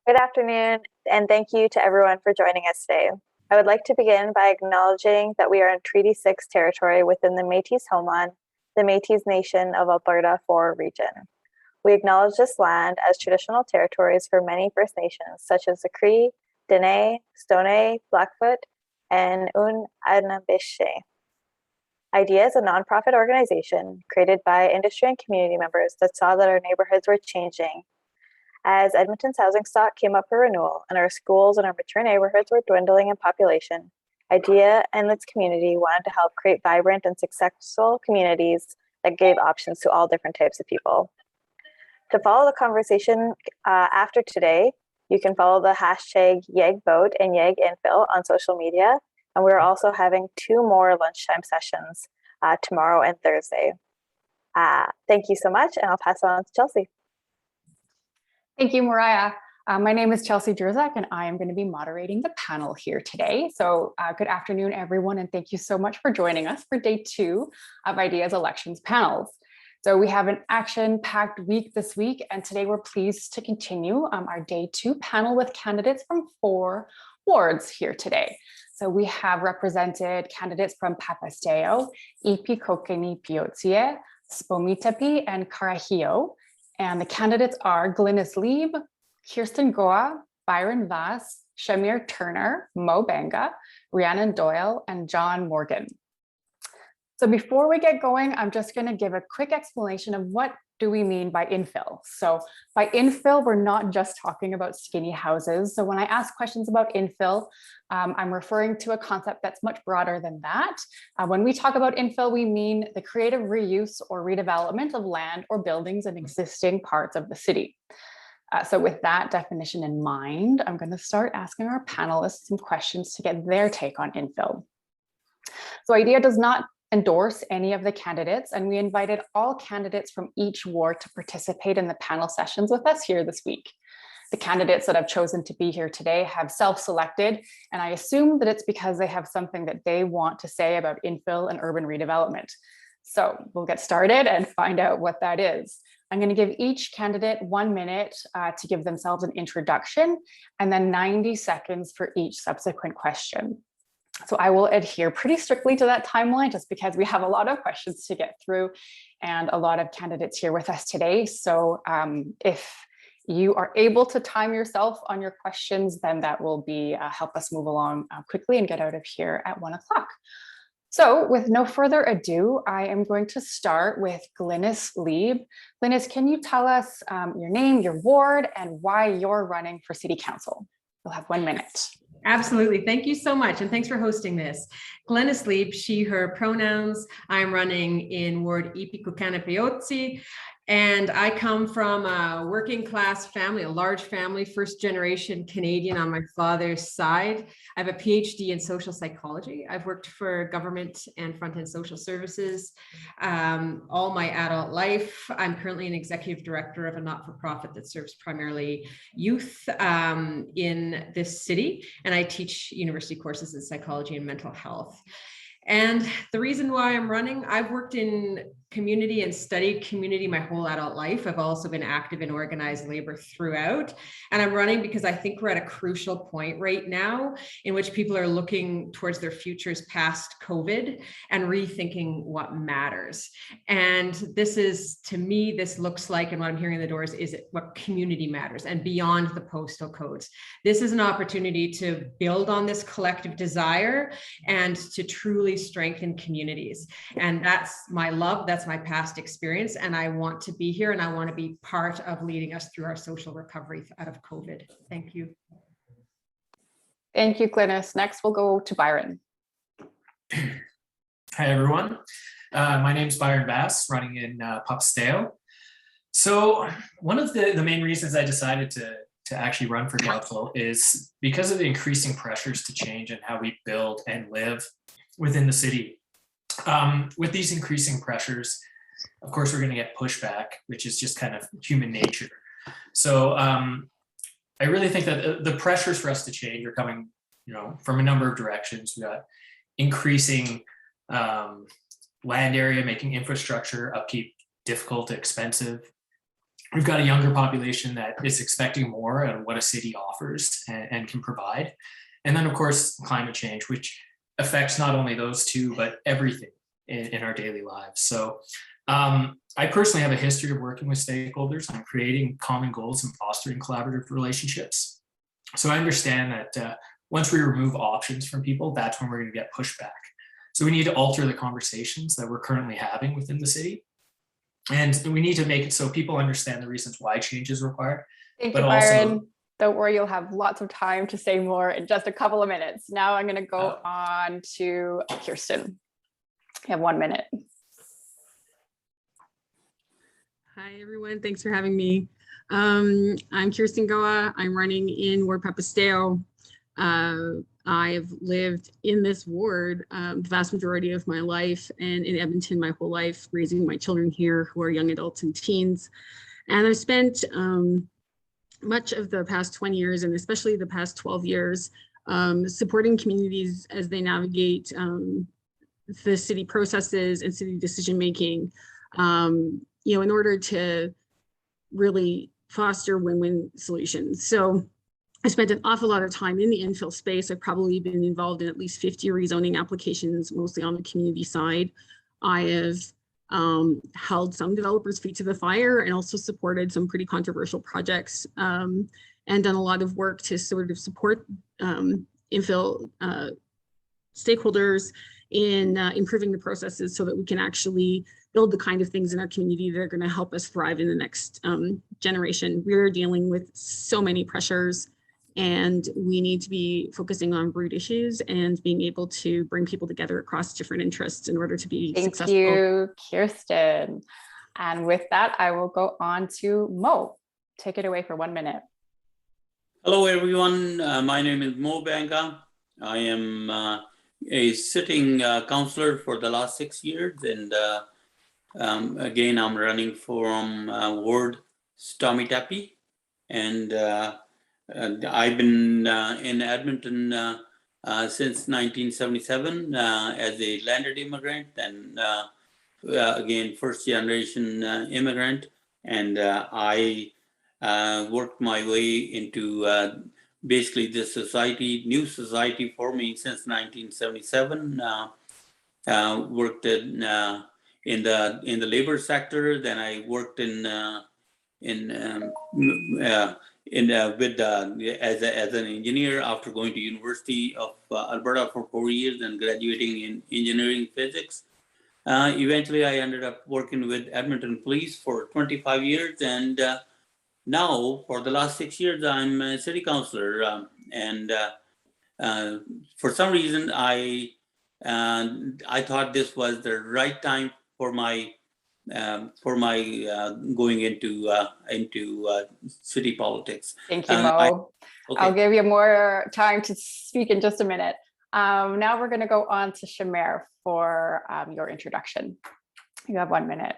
Good afternoon, and thank you to everyone for joining us today. I would like to begin by acknowledging that we are in Treaty 6 territory within the Métis homeland, the Métis Nation of Alberta 4 region. We acknowledge this land as traditional territories for many First Nations, such as the Cree, Dene, Stoney, Blackfoot, and Anishinaabemowin. IDEA is a nonprofit organization created by industry and community members that saw that our neighborhoods were changing as Edmonton's housing stock came up for renewal and our schools and our mature neighborhoods were dwindling in population. IDEA and its community wanted to help create vibrant and successful communities that gave options to all different types of people. To follow the conversation after today, you can follow the hashtag YEGVote and YEGInfill on social media. And we're also having 2 more lunchtime sessions tomorrow and Thursday. Thank you so much, and I'll pass it on to Chelsea. Thank you, Mariah. My name is Chelsea Jerzak, and I am going to be moderating the panel here today. So good afternoon, everyone, and thank you so much for joining us for day 2 of IDEA's elections panels. So we have an action-packed week this week, and today we're pleased to continue our day 2 panel with candidates from 4 wards here today. So we have represented candidates from Papastew, Ipiihkoohkanipiaohtsi, Sspomitapi, and Karhiio. And the candidates are Glynnis Lieb, Kirsten Goa, Byron Vass, Shamair Turner, Moe Banga, Rhiannon Doyle, and Jon Morgan. So before we get going, I'm just going to give a quick explanation of what do we mean by infill. So by infill, we're not just talking about skinny houses. So when I ask questions about infill, I'm referring to a concept that's much broader than that. When we talk about infill, we mean the creative reuse or redevelopment of land or buildings in existing parts of the city. So with that definition in mind, I'm going to start asking our panelists some questions to get their take on infill. So IDEA does not endorse any of the candidates, and we invited all candidates from each ward to participate in the panel sessions with us here this week. The candidates that have chosen to be here today have self-selected, and I assume that it's because they have something that they want to say about infill and urban redevelopment. So we'll get started and find out what that is. I'm going to give each candidate 1 minute to give themselves an introduction, and then 90 seconds for each subsequent question. So I will adhere pretty strictly to that timeline just because we have a lot of questions to get through and a lot of candidates here with us today. So if you are able to time yourself on your questions, then that will be help us move along quickly and get out of here at 1 o'clock. So with no further ado, I am going to start with Glynnis Lieb. Glynnis, can you tell us your name, your ward, and why you're running for City Council? You'll have 1 minute. Absolutely. Thank you so much. And thanks for hosting this. Glynnis Lieb, she, her pronouns. I'm running in Ward Ipiihkoohkanipiaohtsi. And I come from a working class family, a large family, first generation Canadian on my father's side. I have a PhD in social psychology. I've worked for government and front-end social services all my adult life. I'm currently an executive director of a not-for-profit that serves primarily youth in this city. And I teach university courses in psychology and mental health. And the reason why I'm running, I've worked in community and studied community my whole adult life. I've also been active in organized labor throughout. And I'm running because I think we're at a crucial point right now in which people are looking towards their futures past COVID and rethinking what matters. And this is, to me, this looks like, and what I'm hearing in the doors is what community matters and beyond the postal codes. This is an opportunity to build on this collective desire and to truly strengthen communities. And that's my love. That's my past experience, and I want to be here and I want to be part of leading us through our social recovery out of COVID. Thank you. Thank you, Glynnis. Next, we'll go to Byron. Hi, everyone. My name is Byron Vass, running in Papastew. So one of the main reasons I decided to actually run for council is because of the increasing pressures to change and how we build and live within the city. With these increasing pressures, of course, we're going to get pushback, which is just kind of human nature. So I really think that the pressures for us to change are coming, from a number of directions. We got increasing land area, making infrastructure upkeep difficult, expensive. we've got a younger population that is expecting more out of what a city offers and can provide. And then, of course, climate change, which affects not only those two, but everything in our daily lives. So I personally have a history of working with stakeholders on creating common goals and fostering collaborative relationships. So I understand that once we remove options from people, that's when we're going to get pushback. So we need to alter the conversations that we're currently having within the city. And we need to make it so people understand the reasons why change is required. Thank you, Byron. Don't worry, you'll have lots of time to say more in just a couple of minutes. Now I'm going to go on to Kirsten. You have 1 minute. Hi, everyone. Thanks for having me. I'm Kirsten Goa. I'm running in Ward Papastew. I've lived in this ward the vast majority of my life, and in Edmonton my whole life, raising my children here who are young adults and teens. And I've spent much of the past 20 years, and especially the past 12 years, supporting communities as they navigate the city processes and city decision-making, in order to really foster win-win solutions. So I spent an awful lot of time in the infill space. I've probably been involved in at least 50 rezoning applications, mostly on the community side. I have held some developers' feet to the fire and also supported some pretty controversial projects and done a lot of work to sort of support infill stakeholders in improving the processes so that we can actually build the kind of things in our community that are going to help us thrive in the next generation. We're dealing with so many pressures, and we need to be focusing on root issues and being able to bring people together across different interests in order to be successful. Thank you, Kirsten. And with that, I will go on to Moe. Take it away for 1 minute. Hello, everyone. My name is Moe Banga. I am a sitting councillor for the last 6 years. And again, I'm running from Ward Sspomitapi. And I've been in Edmonton since 1977 as a landed immigrant, and again, first generation immigrant. And I worked my way into basically this society, new society for me since 1977. Worked in the labor sector. Then I worked as an engineer after going to University of Alberta for 4 years and graduating in engineering physics. Eventually, I ended up working with Edmonton Police for 25 years, and now for the last 6 years, I'm a city councillor. And for some reason, I thought this was the right time for my going into city politics. Thank you, Moe. Okay. I'll give you more time to speak in just a minute. Now we're going to go on to Shamair for your introduction. You have 1 minute.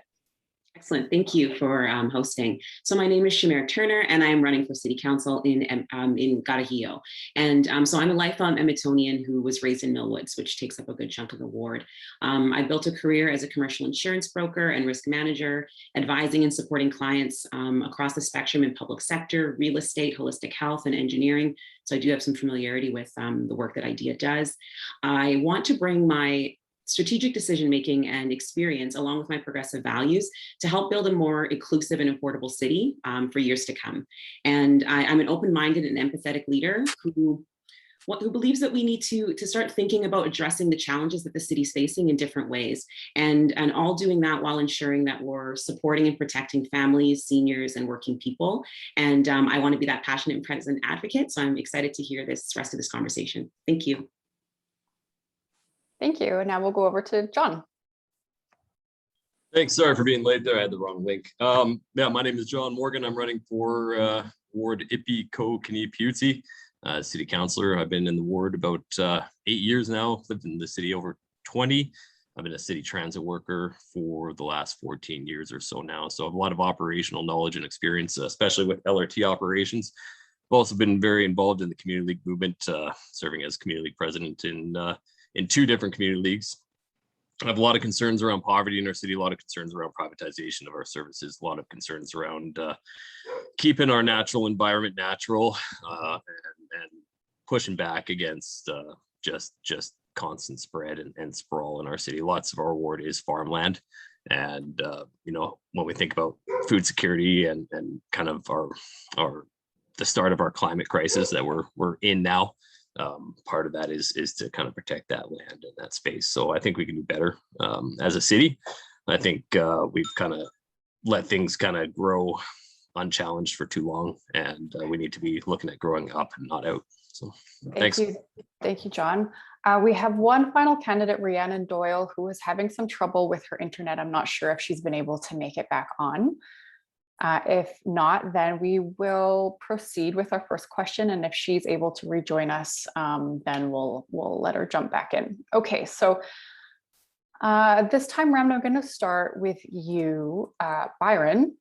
Excellent. Thank you for hosting. So my name is Shamair Turner, and I am running for City Council in Karhiio. And so I'm a lifelong Edmontonian who was raised in Millwoods, which takes up a good chunk of the ward. I built a career as a commercial insurance broker and risk manager, advising and supporting clients across the spectrum in public sector, real estate, holistic health, and engineering. So I do have some familiarity with the work that IDEA does. I want to bring my strategic decision-making and experience along with my progressive values to help build a more inclusive and affordable city for years to come. And I'm an open-minded and empathetic leader who believes that we need to start thinking about addressing the challenges that the city's facing in different ways, and all doing that while ensuring that we're supporting and protecting families, seniors, and working people. And I want to be that passionate and present advocate. So I'm excited to hear this rest of this conversation. Thank you. Thank you. And now we'll go over to Jon. Thanks. Sorry for being late there. I had the wrong link. Yeah, my name is Jon Morgan. I'm running for Ward Ipiihkoohkanipiaohtsi, city councillor. I've been in the ward about 8 years now. Lived in the city over 20. I've been a city transit worker for the last 14 years or so now. So I have a lot of operational knowledge and experience, especially with LRT operations. I've also been very involved in the community league movement, serving as community league president in 2 different community leagues. have a lot of concerns around poverty in our city, a lot of concerns around privatization of our services, a lot of concerns around keeping our natural environment natural, and pushing back against just constant spread and sprawl in our city. Lots of our ward is farmland. And, you know, when we think about food security and kind of the start of our climate crisis that we're in now, part of that is to kind of protect that land and that space. So I think we can do better as a city. I think we've kind of let things kind of grow unchallenged for too long, and we need to be looking at growing up and not out. So thanks. Thank you, John. We have one final candidate, Rhiannon Doyle, who is having some trouble with her internet. I'm not sure if she's been able to make it back on. If not, then we will proceed with our first question. And if she's able to rejoin us, then we'll let her jump back in. Okay, so this time around, I'm going to start with you, Byron.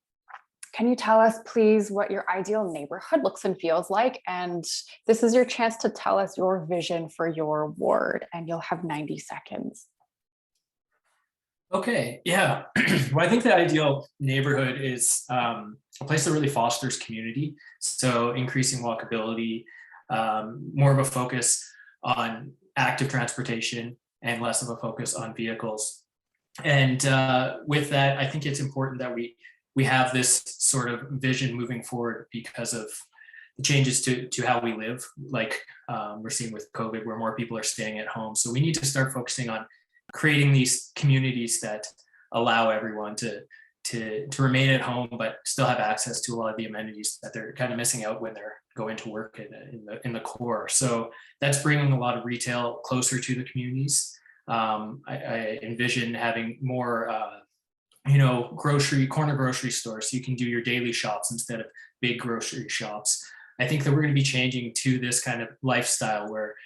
Can you tell us, please, what your ideal neighborhood looks and feels like? And this is your chance to tell us your vision for your ward, and you'll have 90 seconds. Okay, yeah. Well, I think the ideal neighborhood is a place that really fosters community. So increasing walkability, more of a focus on active transportation and less of a focus on vehicles. And with that, I think it's important that we have this sort of vision moving forward because of the changes to how we live, like we're seeing with COVID, where more people are staying at home. So we need to start focusing on creating these communities that allow everyone to remain at home, but still have access to a lot of the amenities that they're kind of missing out when they're going to work in the core. So that's bringing a lot of retail closer to the communities. I envision having more corner grocery stores, so you can do your daily shops instead of big grocery shops. I think that we're going to be changing to this kind of lifestyle where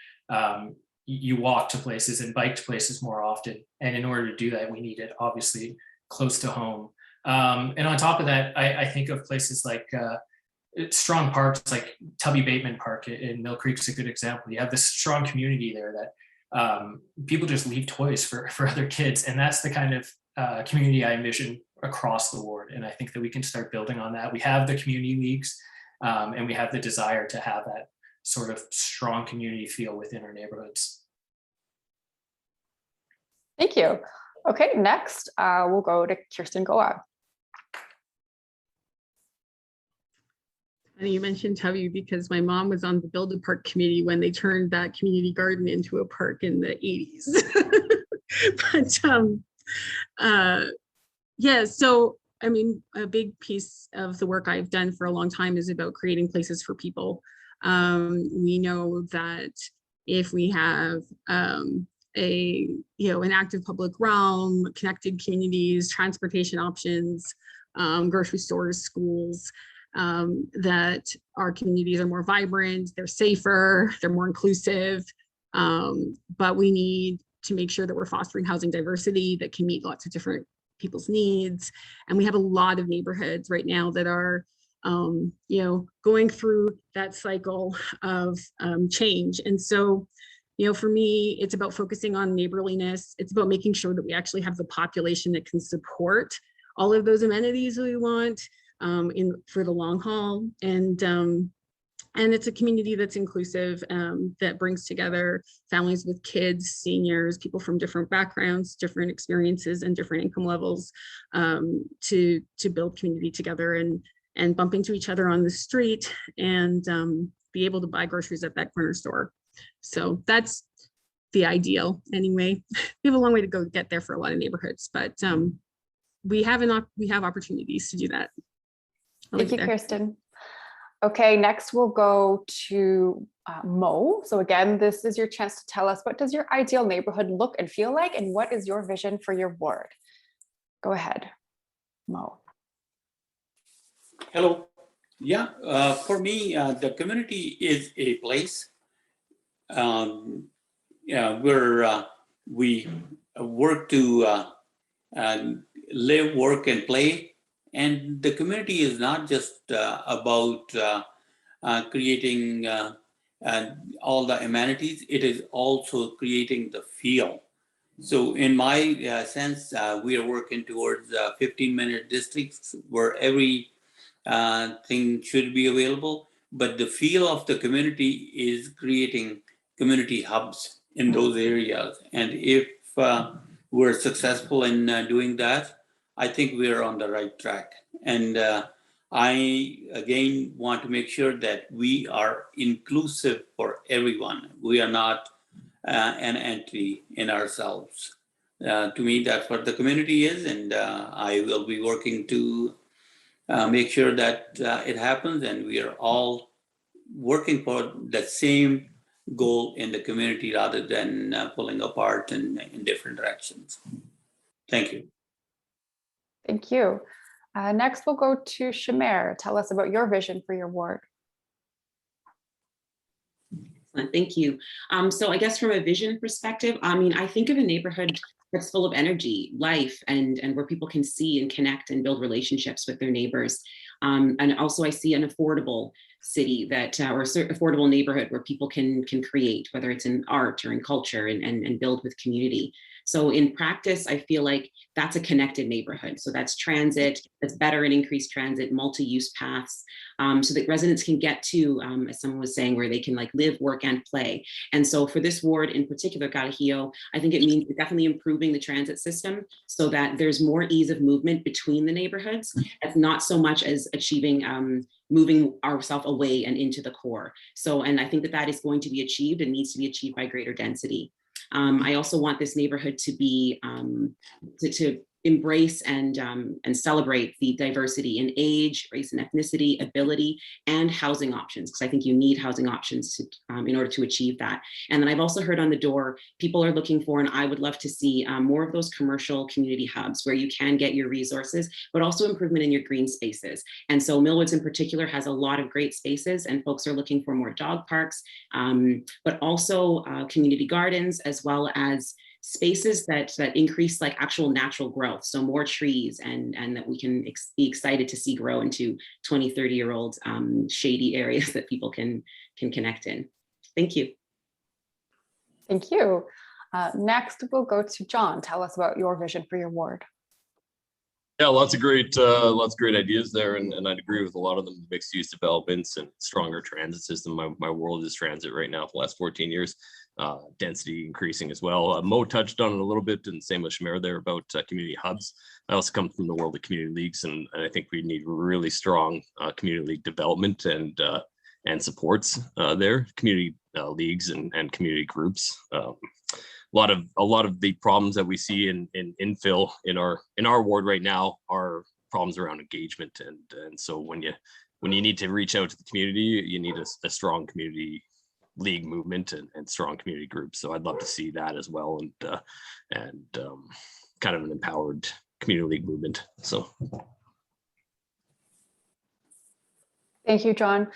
you walk to places and bike to places more often. And in order to do that, we need it obviously close to home. And on top of that, I think of places like strong parks, like Tubby Bateman Park in Mill Creek's a good example. You have this strong community there that people just leave toys for other kids. And that's the kind of community I envision across the ward. And I think that we can start building on that. We have the community leagues and we have the desire to have that sort of strong community feel within our neighborhoods. Thank you. Okay, next we'll go to Kirsten Goa. And you mentioned Tubby because my mom was on the Build a Park committee when they turned that community garden into a park in the 80s. But yeah, so I mean, a big piece of the work I've done for a long time is about creating places for people. We know that if we have an active public realm, connected communities, transportation options, grocery stores, schools, that our communities are more vibrant, they're safer, they're more inclusive, but we need to make sure that we're fostering housing diversity that can meet lots of different people's needs. And we have a lot of neighborhoods right now that are going through that cycle of change. And so, for me, it's about focusing on neighborliness. It's about making sure that we actually have the population that can support all of those amenities we want for the long haul. And it's a community that's inclusive, that brings together families with kids, seniors, people from different backgrounds, different experiences, and different income levels to build community together and bump into each other on the street and be able to buy groceries at that corner store. So that's the ideal anyway. We have a long way to go to get there for a lot of neighborhoods, but we have opportunities to do that. Thank you, Kirsten. Okay, next we'll go to Moe. So again, this is your chance to tell us, what does your ideal neighborhood look and feel like, and what is your vision for your ward? Go ahead, Moe. Hello. Yeah, for me, the community is a place where we work to live, work, and play. And the community is not just about creating all the amenities, it is also creating the feel. So in my sense, we are working towards 15-minute districts where every thing should be available, but the feel of the community is creating community hubs in those areas. And if we're successful in doing that, I think we're on the right track. And I, again, want to make sure that we are inclusive for everyone. We are not an entity in ourselves. To me, that's what the community is, and I will be working to make sure that it happens, and we are all working for the same goal in the community rather than pulling apart in different directions. Thank you. Thank you. Next, we'll go to Shamair. Tell us about your vision for your ward. Thank you. So I guess from a vision perspective, I mean, I think of a neighborhood that's full of energy, life, and where people can see and connect and build relationships with their neighbors. And also I see an affordable city that, or affordable neighborhood where people can create, whether it's in art or in culture, and build with community. So in practice, I feel like that's a connected neighborhood. So that's transit, that's better and increased transit, multi-use paths, so that residents can get to, as someone was saying, where they can like live, work, and play. And so for this ward in particular, Karhiio, I think it means definitely improving the transit system so that there's more ease of movement between the neighborhoods. It's not so much as achieving moving ourselves away and into the core. So, and I think that that is going to be achieved and needs to be achieved by greater density. I also want this neighborhood to be, to embrace and celebrate the diversity in age, race and ethnicity, ability, and housing options, because I think you need housing options to, in order to achieve that. And then I've also heard on the door, people are looking for, and I would love to see more of those commercial community hubs where you can get your resources, but also improvement in your green spaces. And so Millwoods in particular has a lot of great spaces, and folks are looking for more dog parks, but also community gardens, as well as spaces that increase like actual natural growth. So more trees, and that we can be excited to see grow into 20, 30-year-old shady areas that people can connect in. Thank you. Thank you. Next, we'll go to Jon. Tell us about your vision for your ward. Yeah, lots of great ideas there, and I'd agree with a lot of them. Mixed use developments and stronger transit system. My world is transit right now for the last 14 years. Density increasing as well. Moe touched on it a little bit, and same with Shamair there about community hubs. I also come from the world of community leagues, and I think we need really strong community league development and supports there. Community leagues and community groups. A lot of the problems that we see in Infill in our ward right now are problems around engagement, and so when you need to reach out to the community, you need a strong community league movement and strong community groups. So I'd love to see that as well, and kind of an empowered community league movement. So Thank you, Jon.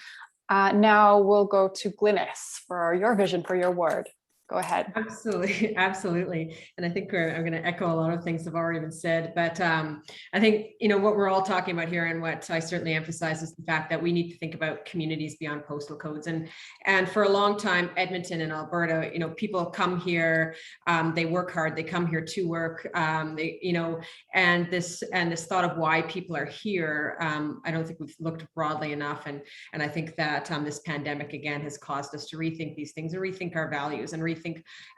Now we'll go to Glynnis for your vision for your ward. Go ahead. Absolutely, absolutely. And I think I'm going to echo a lot of things that have already been said, but I think, what we're all talking about here, and what I certainly emphasize, is the fact that we need to think about communities beyond postal codes. And for a long time, Edmonton and Alberta, people come here, they work hard, they come here to work, and this thought of why people are here, I don't think we've looked broadly enough. And I think that this pandemic again has caused us to rethink these things, and rethink our values, and rethink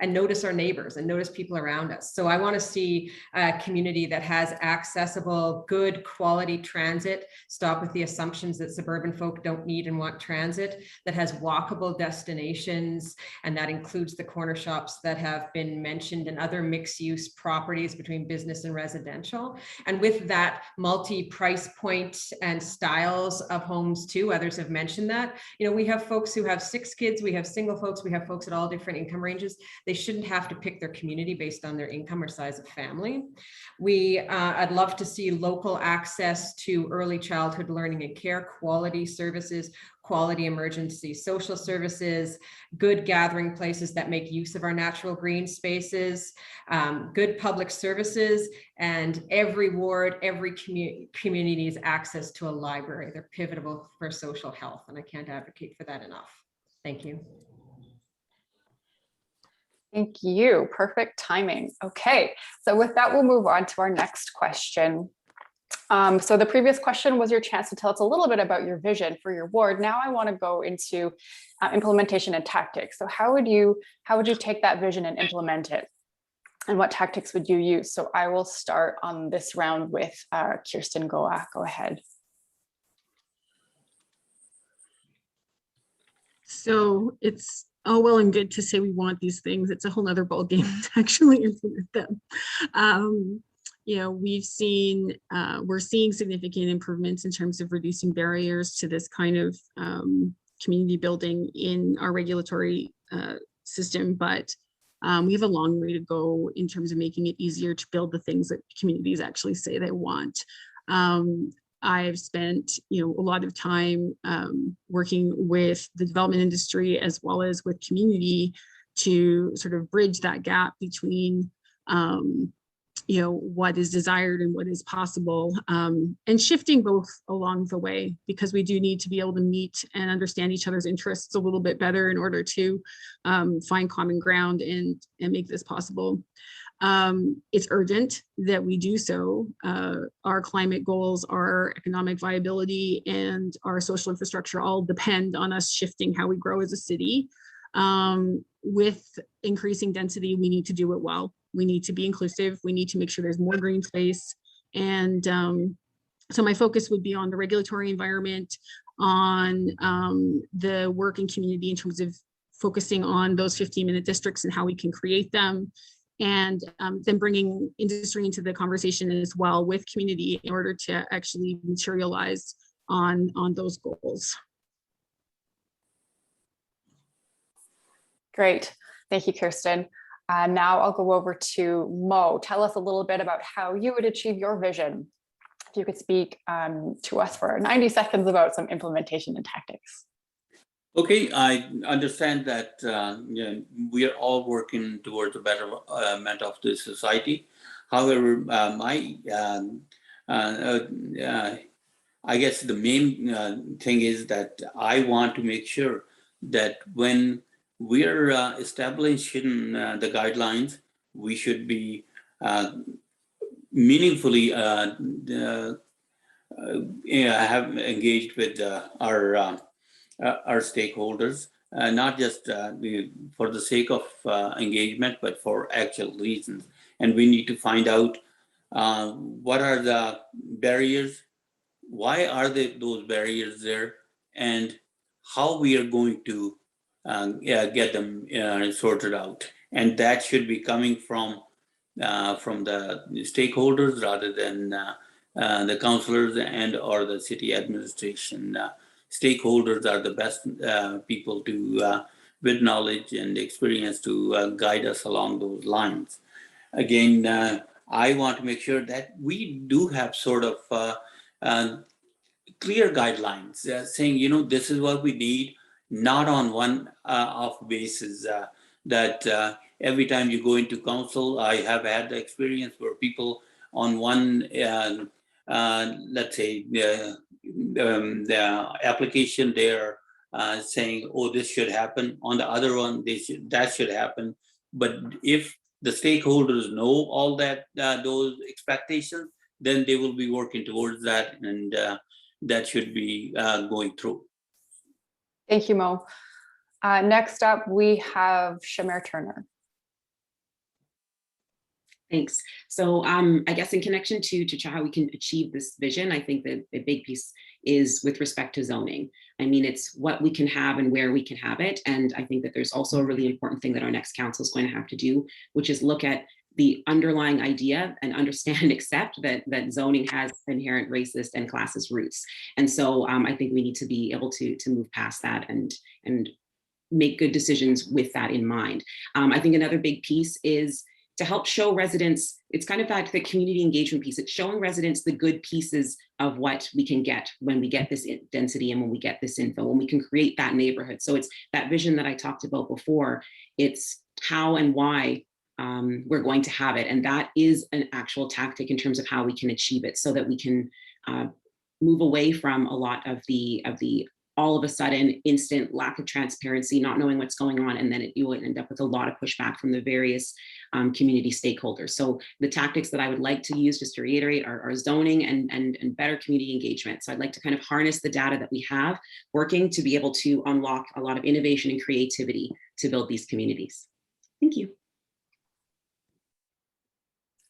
and notice our neighbors and notice people around us. So I want to see a community that has accessible, good quality transit, stop with the assumptions that suburban folk don't need and want transit, that has walkable destinations, and that includes the corner shops that have been mentioned, and other mixed use properties between business and residential. And with that, multi-price point and styles of homes too. Others have mentioned that. We have folks who have 6 kids, we have single folks, we have folks at all different income ranges. They shouldn't have to pick their community based on their income or size of family. I'd love to see local access to early childhood learning and care, quality services, quality emergency social services, good gathering places that make use of our natural green spaces, good public services, and every ward, every community needs access to a library. They're pivotal for social health, and I can't advocate for that enough. Thank you. Thank you. Perfect timing. Okay, so with that, we'll move on to our next question. So the previous question was your chance to tell us a little bit about your vision for your ward. Now I want to go into implementation and tactics. So how would you take that vision and implement it? And what tactics would you use? So I will start on this round with Kirsten Goa. Go ahead. So it's all well and good to say we want these things. It's a whole nother ballgame to actually implement them. You know, we're seeing significant improvements in terms of reducing barriers to this kind of community building in our regulatory system, but we have a long way to go in terms of making it easier to build the things that communities actually say they want. I've spent, you know, a lot of time working with the development industry as well as with community to sort of bridge that gap between, you know, what is desired and what is possible, and shifting both along the way, because we do need to be able to meet and understand each other's interests a little bit better in order to find common ground and make this possible. It's urgent that we do so. Our climate goals, our economic viability, and our social infrastructure all depend on us shifting how we grow as a city. With increasing density, we need to do it well. We need to be inclusive. We need to make sure there's more green space. And so my focus would be on the regulatory environment, on the work and community in terms of focusing on those 15-minute districts and how we can create them. And then bringing industry into the conversation as well with community in order to actually materialize on those goals. Great. Thank you, Kirsten. Now I'll go over to Moe. Tell us a little bit about how you would achieve your vision. If you could speak to us for 90 seconds about some implementation and tactics. Okay, I understand that you know, we are all working towards a betterment of the society. However, I guess the main thing is that I want to make sure that when we're establishing the guidelines, we should be meaningfully have engaged with our stakeholders, not just for the sake of engagement, but for actual reasons. And we need to find out what are the barriers, why are those barriers there, and how we are going to get them sorted out. And that should be coming from the stakeholders rather than the councillors and or the city administration. Stakeholders are the best people to with knowledge and experience to guide us along those lines. Again, I want to make sure that we do have sort of clear guidelines saying, you know, this is what we need, not on one-off basis that every time you go into council. I have had the experience where people on one, let's say, the application, they're saying, oh, this should happen. On the other one, that should happen. But if the stakeholders know all that, those expectations, then they will be working towards that, and that should be going through. Thank you, Moe. Next up, we have Shamair Turner. Thanks. So I guess in connection to how we can achieve this vision, I think that the big piece is with respect to zoning. I mean, it's what we can have and where we can have it. And I think that there's also a really important thing that our next council is going to have to do, which is look at the underlying idea and understand and accept that zoning has inherent racist and classist roots. And so I think we need to be able to move past that and make good decisions with that in mind. I think another big piece is to help show residents, it's kind of back to the community engagement piece. It's showing residents the good pieces of what we can get when we get this density and when we get this info, when we can create that neighborhood. So it's that vision that I talked about before. It's how and why we're going to have it. And that is an actual tactic in terms of how we can achieve it, so that we can move away from a lot of the all of a sudden instant lack of transparency, not knowing what's going on, and then you will end up with a lot of pushback from the various community stakeholders. So the tactics that I would like to use, just to reiterate, are zoning and better community engagement. So I'd like to kind of harness the data that we have working to be able to unlock a lot of innovation and creativity to build these communities. Thank you.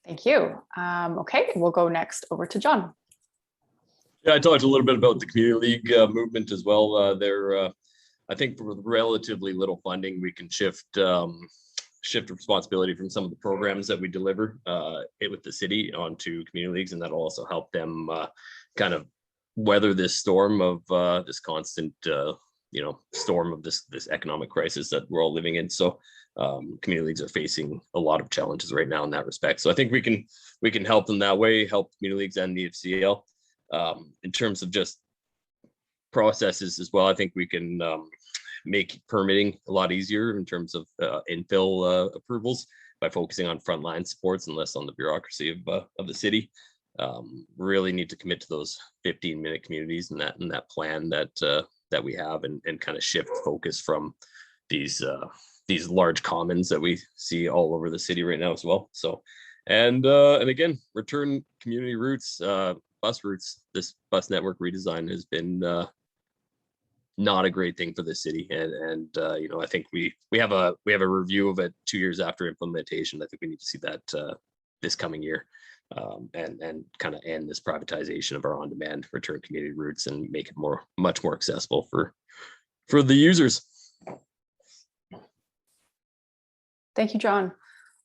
Thank you. Okay, we'll go next over to Jon. Yeah, I talked a little bit about the community league movement as well. I think with relatively little funding, we can shift responsibility from some of the programs that we deliver with the city onto community leagues, and that'll also help them kind of weather this storm of this constant, storm of this economic crisis that we're all living in. So community leagues are facing a lot of challenges right now in that respect. So I think we can help them that way, help community leagues and the FCL. In terms of just processes as well, I think we can make permitting a lot easier in terms of infill approvals by focusing on frontline supports and less on the bureaucracy of the city. Really need to commit to those 15-minute communities and that plan that we have, and kind of shift focus from these large commons that we see all over the city right now as well. So, and again, return community roots. Bus routes. This bus network redesign has been not a great thing for the city, and I think we have a review of it 2 years after implementation. I think we need to see that this coming year, and kind of end this privatization of our on-demand return community routes and make it much more accessible for the users. Thank you, Jon.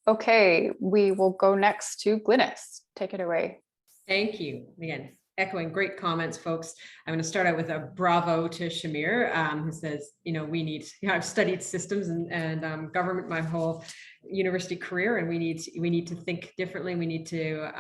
Okay, we will go next to Glynnis. Take it away. Thank you. Again, echoing great comments, folks. I'm going to start out with a bravo to Shamair, who says, I've studied systems and government my whole university career, and we need to think differently. We need to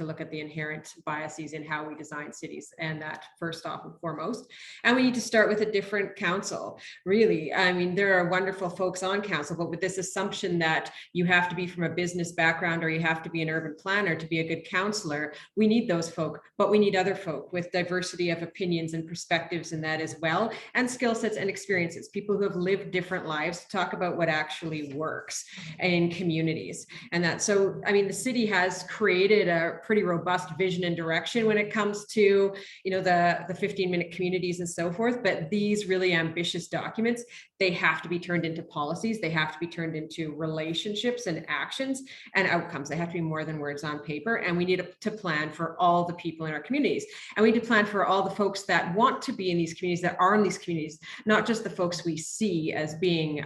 look at the inherent biases in how we design cities, and that first off and foremost. And we need to start with a different council. Really, I mean, there are wonderful folks on council, but with this assumption that you have to be from a business background or you have to be an urban planner to be a good councillor, we need those folk, but we need other folk with diversity of opinions and perspectives in that as well, and skill sets and experiences, people who have lived different lives to talk about what actually works in communities. And that, so, I mean, the city has created a pretty robust vision and direction when it comes to, the 15-minute communities and so forth, but these really ambitious documents, they have to be turned into policies. They have to be turned into relationships and actions and outcomes. They have to be more than words on paper. And we need to plan for all the people in our communities. And we need to plan for all the folks that want to be in these communities, that are in these communities, not just the folks we see as being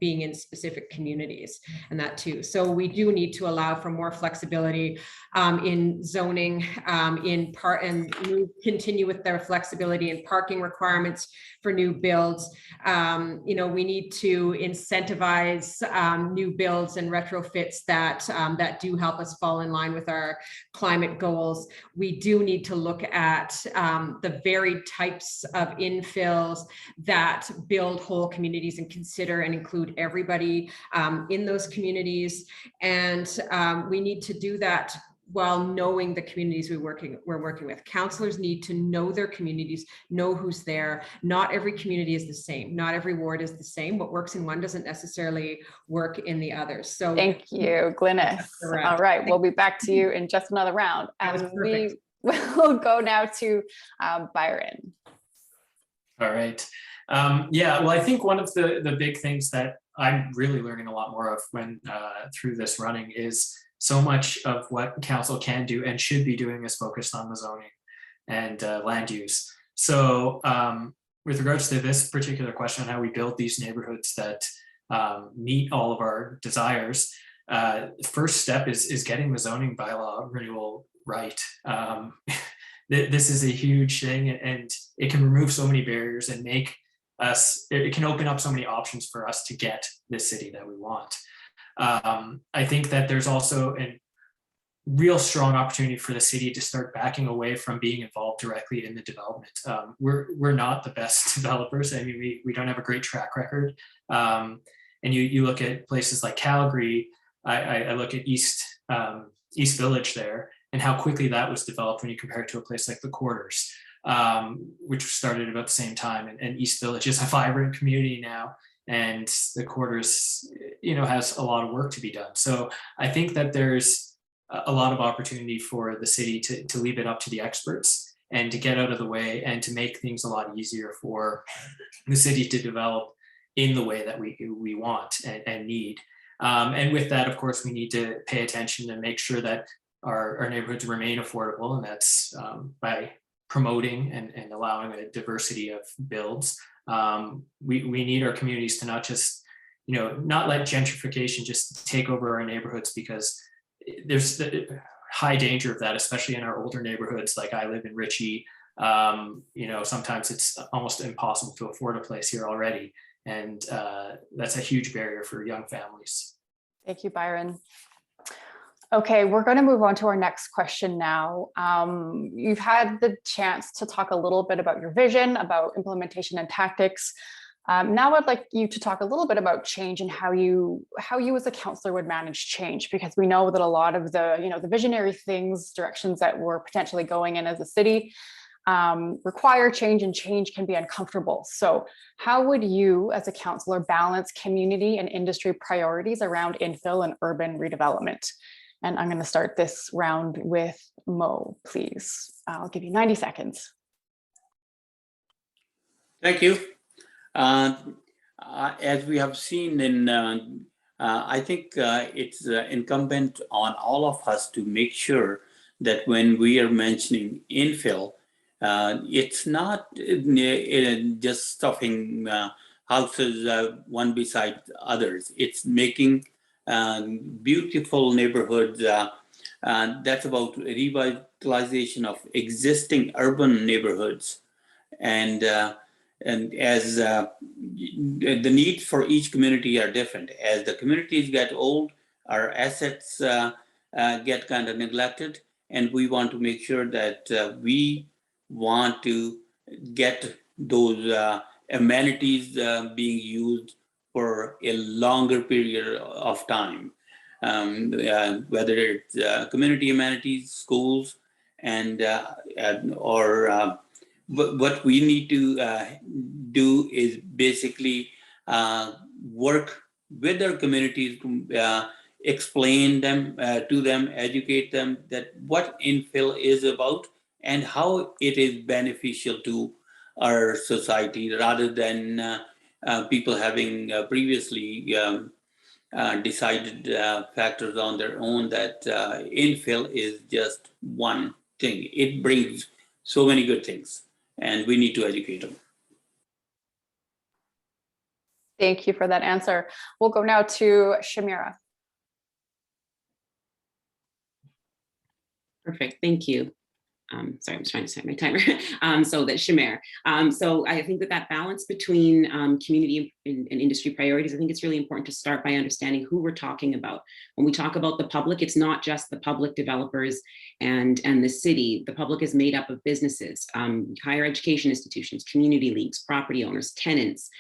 in specific communities, and that too. So we do need to allow for more flexibility in zoning, and continue with their flexibility in parking requirements for new builds. We need to incentivize new builds and retrofits that do help us fall in line with our climate goals. We do need to look at the varied types of infills that build whole communities and consider and include everybody in those communities. And we need to do that while knowing the communities we're working with. Counselors need to know their communities, know who's there. Not every community is the same. Not every ward is the same. What works in one doesn't necessarily work in the others. So thank you, Glynnis. All right, we'll be back to you in just another round. We will go now to Byron. All right. Well, I think one of the big things that I'm really learning a lot more of when through this running is so much of what council can do and should be doing is focused on the zoning and land use. So with regards to this particular question on how we build these neighborhoods that meet all of our desires, first step is getting the zoning bylaw renewal right. This is a huge thing, and it can remove so many barriers and make us, it can open up so many options for us to get the city that we want. I think that there's also a real strong opportunity for the city to start backing away from being involved directly in the development. We're not the best developers. I mean, we don't have a great track record. And you look at places like Calgary. I look at East Village there and how quickly that was developed when you compare it to a place like the Quarters. which started about the same time. And East Village is a vibrant community now, and the quarters, has a lot of work to be done. So I think that there's a lot of opportunity for the city to leave it up to the experts and to get out of the way and to make things a lot easier for the city to develop in the way that we want and need. And with that, of course, we need to pay attention and make sure that our neighborhoods remain affordable, and that's by promoting and allowing a diversity of builds. We need our communities to not just, not let gentrification just take over our neighborhoods, because there's the high danger of that, especially in our older neighborhoods. Like I live in Ritchie, sometimes it's almost impossible to afford a place here already. And that's a huge barrier for young families. Thank you, Byron. Okay, we're going to move on to our next question now. You've had the chance to talk a little bit about your vision, about implementation and tactics. Now I'd like you to talk a little bit about change and how you as a councillor would manage change, because we know that a lot of the visionary things, directions that we're potentially going in as a city require change, and change can be uncomfortable. So how would you as a councillor balance community and industry priorities around infill and urban redevelopment? And I'm going to start this round with Moe, please. I'll give you 90 seconds. Thank you. As we have seen I think it's incumbent on all of us to make sure that when we are mentioning infill, it's not just stuffing houses one beside others. It's making beautiful neighborhoods. That's about revitalization of existing urban neighborhoods. And as the needs for each community are different. As the communities get old, our assets get kind of neglected, and we want to make sure that we want to get those amenities being used for a longer period of time, whether it's community amenities, schools, and or what we need to do is basically work with our communities to explain them to them, educate them that what infill is about and how it is beneficial to our society, rather than people having previously decided factors on their own that infill is just one thing. It brings so many good things, and we need to educate them. Thank you for that answer. We'll go now to Shamair. Perfect, thank you. Sorry, I'm trying to set my timer. So that's Shamair. So I think that balance between community and industry priorities, I think it's really important to start by understanding who we're talking about. When we talk about the public, it's not just the public developers and the city. The public is made up of businesses, higher education institutions, community leagues, property owners, tenants,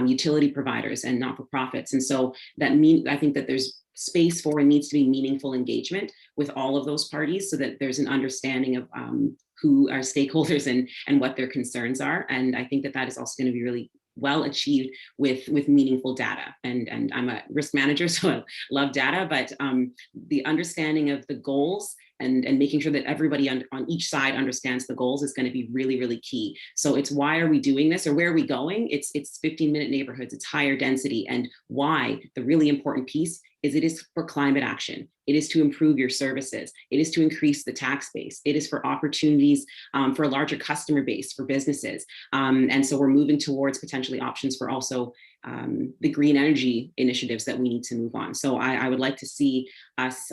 utility providers, and not-for-profits. And so that I think that there's space for and needs to be meaningful engagement with all of those parties, so that there's an understanding of who are stakeholders and what their concerns are. And I think that is also going to be really well achieved with meaningful data. And I'm a risk manager, so I love data, but the understanding of the goals and making sure that everybody on each side understands the goals is going to be really, really key. So it's why are we doing this, or where are we going? It's 15-minute neighborhoods, it's higher density. And why, the really important piece is it is for climate action. It is to improve your services. It is to increase the tax base. It is for opportunities for a larger customer base for businesses. And so we're moving towards potentially options for also the green energy initiatives that we need to move on. So I would like to see us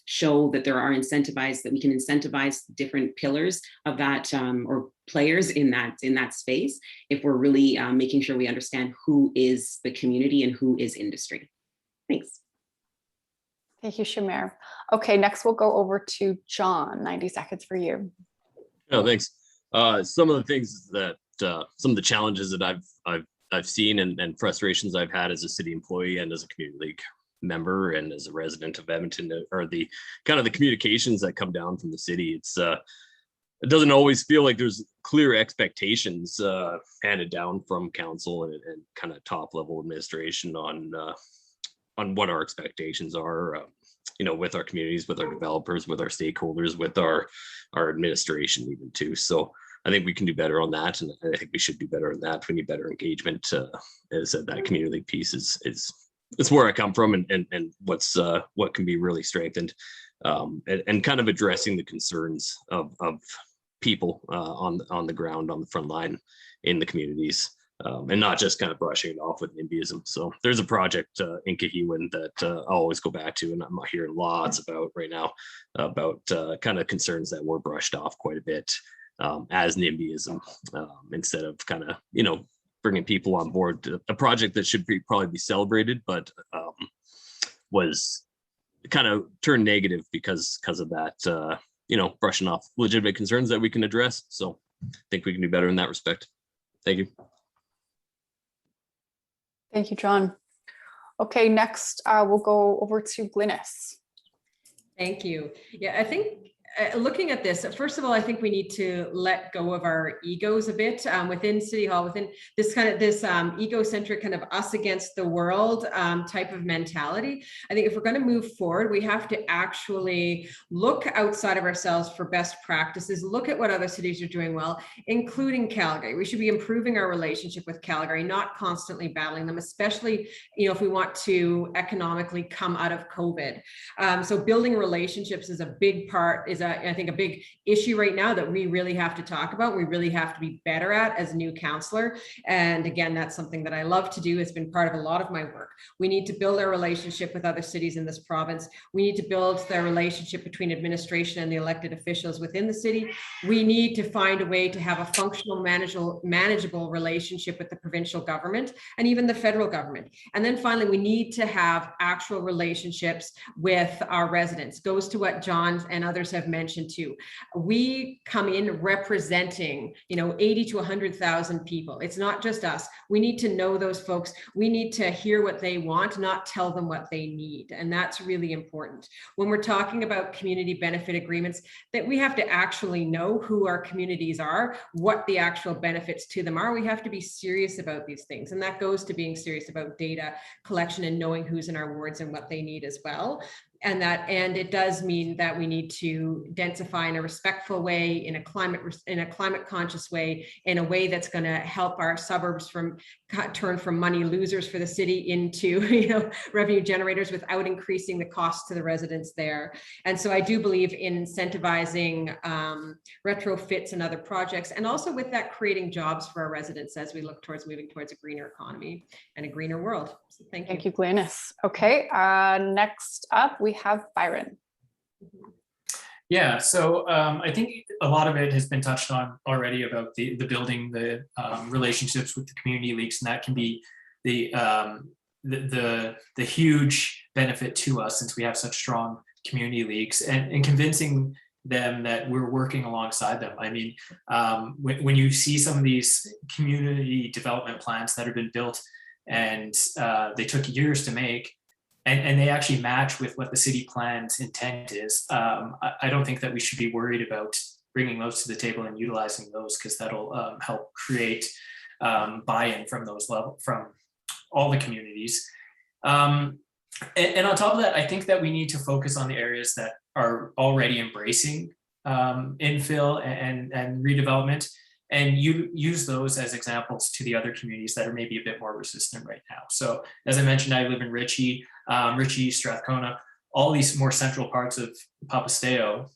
show that there are that we can incentivize different pillars of that or players in that space, if we're really making sure we understand who is the community and who is industry. Thanks. Thank you, Shamair. Okay, next we'll go over to Jon. 90 seconds for you. Yeah, thanks. Some of the things that some of the challenges that I've seen and frustrations I've had as a city employee and as a community league member and as a resident of Edmonton are the kind of the communications that come down from the city. It doesn't always feel like there's clear expectations handed down from council and kind of top level administration on what our expectations are, with our communities, with our developers, with our stakeholders, with our administration even too. So I think we can do better on that, and I think we should do better on that. We need better engagement. As I said, that community piece is where I come from, and what can be really strengthened, and kind of addressing the concerns of people on the ground, on the front line in the communities, and not just kind of brushing it off with NIMBYism. So there's a project in Karhiio that I'll always go back to, and I'm hearing lots about right now about kind of concerns that were brushed off quite a bit as NIMBYism, instead of kind of, bringing people on board to a project that should probably be celebrated, but was kind of turned negative because of that, brushing off legitimate concerns that we can address. So I think we can do better in that respect. Thank you. Thank you, John. Okay, next we'll go over to Glynnis. Thank you. Yeah, I think looking at this, first of all, I think we need to let go of our egos a bit within City Hall, within this kind of egocentric kind of us against the world type of mentality. I think if we're going to move forward, we have to actually look outside of ourselves for best practices, look at what other cities are doing well, including Calgary. We should be improving our relationship with Calgary, not constantly battling them, especially, if we want to economically come out of COVID. So building relationships is a big part, I think a big issue right now that we really have to talk about. We really have to be better at as new councillor. And again, that's something that I love to do. It's been part of a lot of my work. We need to build our relationship with other cities in this province. We need to build the relationship between administration and the elected officials within the city. We need to find a way to have a functional, manageable relationship with the provincial government and even the federal government. And then finally, we need to have actual relationships with our residents. Goes to what John and others have mentioned too. We come in representing, 80 to 100,000 people. It's not just us. We need to know those folks. We need to hear what they want, not tell them what they need. And that's really important. When we're talking about community benefit agreements, that we have to actually know who our communities are, what the actual benefits to them are. We have to be serious about these things. And that goes to being serious about data collection and knowing who's in our wards and what they need as well. And it does mean that we need to densify in a respectful way, in a climate conscious way, in a way that's going to help our suburbs turn from money losers for the city into revenue generators without increasing the cost to the residents there. And so I do believe in incentivizing retrofits and other projects, and also with that creating jobs for our residents as we look towards moving towards a greener economy and a greener world. So thank you. Thank you, Glynnis. Okay, next up we have Byron. Yeah, so I think a lot of it has been touched on already about the building the relationships with the community leagues, and that can be the huge benefit to us since we have such strong community leagues, and convincing them that we're working alongside them. I mean, when you see some of these community development plans that have been built and they took years to make, and they actually match with what the city plan's intent is, I don't think that we should be worried about bringing those to the table and utilizing those, because that'll help create buy-in from from all the communities. And on top of that, I think that we need to focus on the areas that are already embracing infill and redevelopment, and you use those as examples to the other communities that are maybe a bit more resistant right now. So as I mentioned, I live in Ritchie, Strathcona, all these more central parts of Papastew.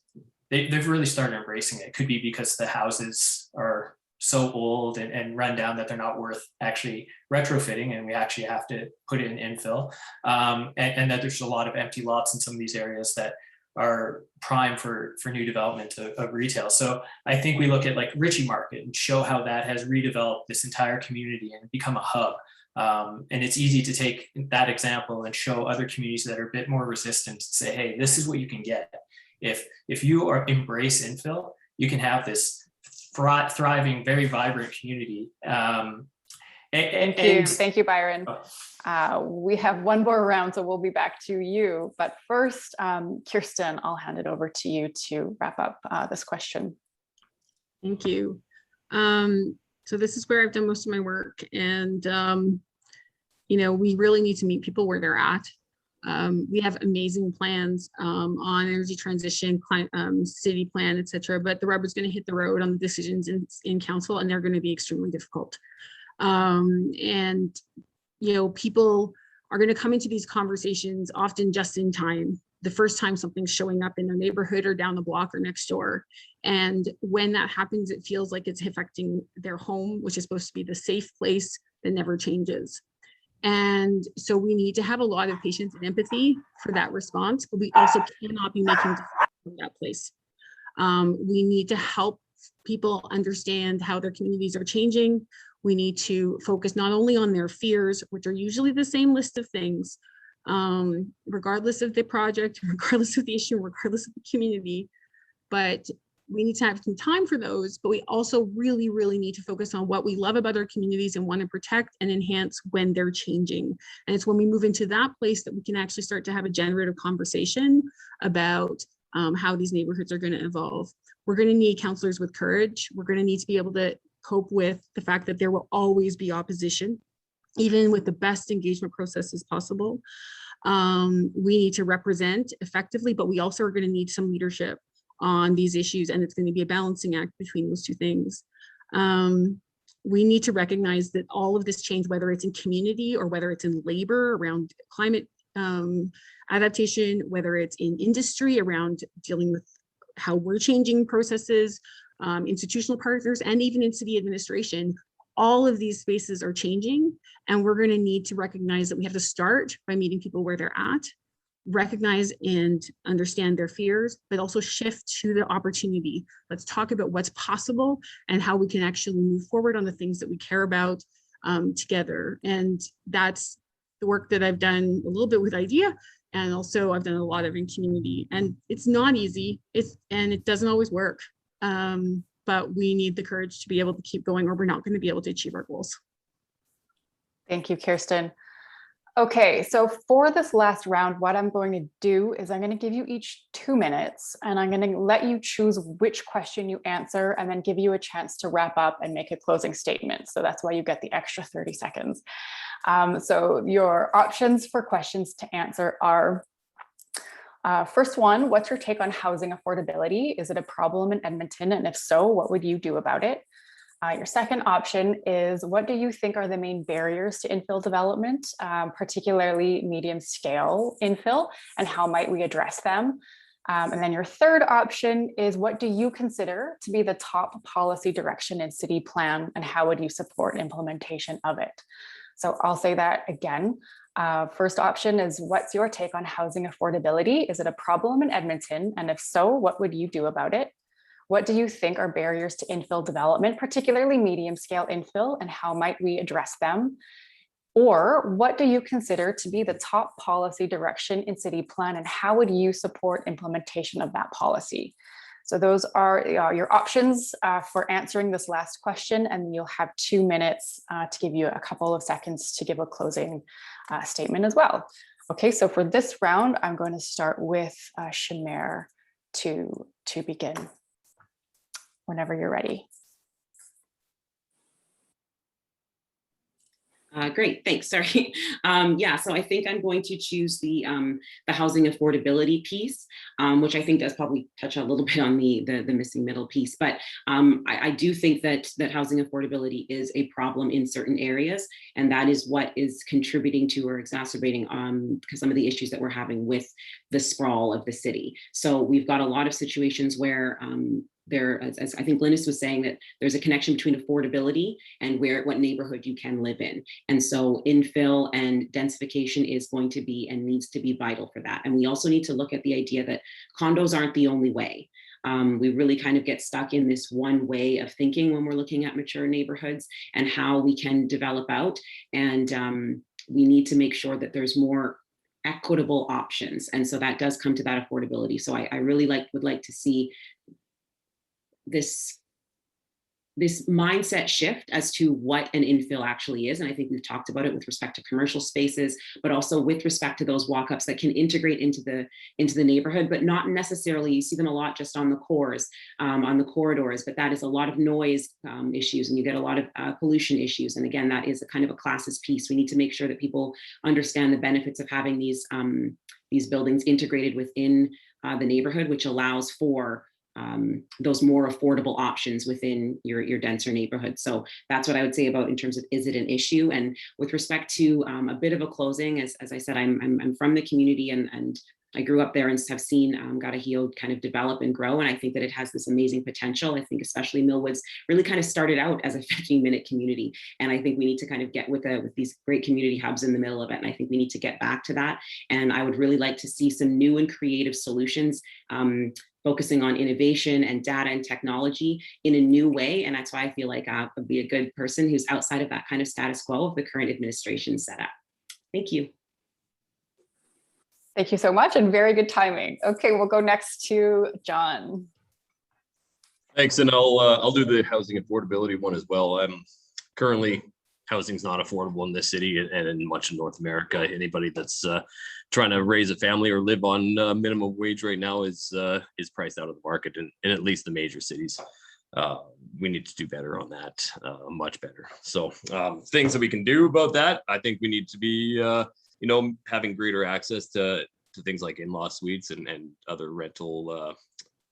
They've really started embracing it. It could be because the houses are so old and run down that they're not worth actually retrofitting, and we actually have to put it in infill, and that there's a lot of empty lots in some of these areas that are prime for new development of retail. So I think we look at like Ritchie Market and show how that has redeveloped this entire community and become a hub. And it's easy to take that example and show other communities that are a bit more resistant to say, hey, this is what you can get. If you embrace infill, you can have this thriving, very vibrant community. Thank you, Byron. We have one more round, so we'll be back to you. But first, Kirsten, I'll hand it over to you to wrap up this question. Thank you. So this is where I've done most of my work, and we really need to meet people where they're at. We have amazing plans on energy transition, city plan, etc. But the rubber's going to hit the road on the decisions in council, and they're going to be extremely difficult. People are going to come into these conversations often just in time, the first time something's showing up in their neighborhood or down the block or next door. And when that happens, it feels like it's affecting their home, which is supposed to be the safe place that never changes. And so we need to have a lot of patience and empathy for that response, but we also cannot be making decisions from that place. We need to help people understand how their communities are changing. We need to focus not only on their fears, which are usually the same list of things, regardless of the project, regardless of the issue, regardless of the community, but we need to have some time for those, but we also really, really need to focus on what we love about our communities and want to protect and enhance when they're changing. And it's when we move into that place that we can actually start to have a generative conversation about how these neighborhoods are going to evolve. We're going to need counselors with courage. We're going to need to be able to cope with the fact that there will always be opposition, even with the best engagement processes possible. We need to represent effectively, but we also are going to need some leadership on these issues, and it's going to be a balancing act between those two things. We need to recognize that all of this change, whether it's in community or whether it's in labor around climate adaptation, whether it's in industry around dealing with how we're changing processes, institutional partners, and even in city administration, all of these spaces are changing, and we're going to need to recognize that we have to start by meeting people where they're at, recognize and understand their fears, but also shift to the opportunity. Let's talk about what's possible and how we can actually move forward on the things that we care about together. And that's the work that I've done a little bit with IDEA, and also I've done a lot of in community. And it's not easy, and it doesn't always work, but we need the courage to be able to keep going, or we're not going to be able to achieve our goals. Thank you, Kirsten. Okay, so for this last round, what I'm going to do is I'm going to give you each 2 minutes, and I'm going to let you choose which question you answer, and then give you a chance to wrap up and make a closing statement. So that's why you get the extra 30 seconds. So your options for questions to answer are, first one, what's your take on housing affordability? Is it a problem in Edmonton? And if so, what would you do about it? Your second option is, what do you think are the main barriers to infill development, particularly medium scale infill, and how might we address them? And then your third option is, what do you consider to be the top policy direction in city plan, and how would you support implementation of it? So I'll say that again. First option is, what's your take on housing affordability? Is it a problem in Edmonton? And if so, what would you do about it? What do you think are barriers to infill development, particularly medium scale infill, and how might we address them? Or what do you consider to be the top policy direction in city plan, and how would you support implementation of that policy? So those are your options for answering this last question, and you'll have 2 minutes to give you a couple of seconds to give a closing statement as well. Okay, so for this round, I'm going to start with Shamair to begin. Whenever you're ready. Great, thanks. Sorry. Yeah, so I think I'm going to choose the housing affordability piece, which I think does probably touch a little bit on the missing middle piece. But I do think that housing affordability is a problem in certain areas, and that is what is contributing to or exacerbating some of the issues that we're having with the sprawl of the city. So we've got a lot of situations where as I think Glynnis was saying, that there's a connection between affordability and what neighborhood you can live in. And so infill and densification is going to be and needs to be vital for that. And we also need to look at the idea that condos aren't the only way. We really kind of get stuck in this one way of thinking when we're looking at mature neighborhoods and how we can develop out. And we need to make sure that there's more equitable options. And so that does come to that affordability. So I really would like to see this mindset shift as to what an infill actually is. And I think we've talked about it with respect to commercial spaces, but also with respect to those walk-ups that can integrate into the neighborhood, but not necessarily, you see them a lot just on the cores, on the corridors, but that is a lot of noise issues, and you get a lot of pollution issues. And again, that is a kind of a classist piece. We need to make sure that people understand the benefits of having these buildings integrated within the neighborhood, which allows for those more affordable options within your denser neighborhood. So that's what I would say about in terms of, is it an issue? And with respect to a bit of a closing, as I said, I'm from the community, and I grew up there and have seen Karhiio kind of develop and grow. And I think that it has this amazing potential. I think especially Millwoods really kind of started out as a 15-minute community. And I think we need to kind of get with these great community hubs in the middle of it. And I think we need to get back to that. And I would really like to see some new and creative solutions, focusing on innovation and data and technology in a new way. And that's why I feel like I would be a good person who's outside of that kind of status quo of the current administration setup. Thank you. Thank you so much, and very good timing. Okay, we'll go next to Jon. Thanks, and I'll do the housing affordability one as well. Currently, housing's not affordable in this city and in much of North America. Anybody that's trying to raise a family or live on minimum wage right now is priced out of the market in at least the major cities. We need to do better on that, much better. So things that we can do about that, I think we need to be having greater access to things like in-law suites and other rental